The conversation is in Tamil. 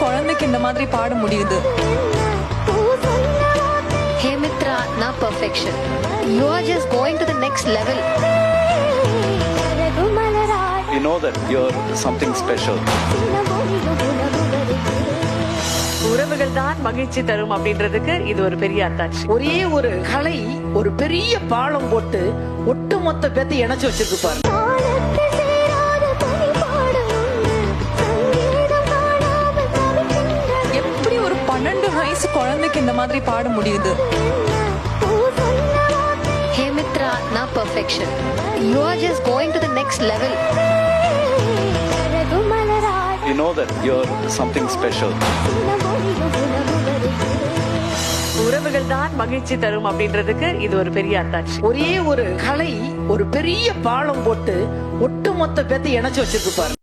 குழந்தைக்கு இந்த மாதிரி பாட முடியுது? Hey Mitra, not perfection. You are just going to the next level. You know that you're something special. உறவுகள் தான் மகிழ்ச்சி தரும் அப்படின்றதுக்கு இது ஒரு பெரிய அத்தாட்சி. ஒரே ஒரு கலை ஒரு பெரிய பாலம் போட்டு ஒட்டுமொத்த பேத்தை இணைச்சு வச்சிருக்கு பாரு. எப்படி ஒரு 12 வயசு குழந்தைக்கு இந்த மாதிரி பாட முடியுது? Hey Mitra, not perfection. You are just going to the next level. You know that you're something special. உறவுகள் தான் மகிழ்ச்சி தரும் அப்படின்றதுக்கு இது ஒரு பெரிய அத்தாட்சி. ஒரே ஒரு கலை ஒரு பெரிய பாலம் போட்டு ஒட்டுமொத்த பேத்தை இணைச்சு வச்சிருக்கு பாரு.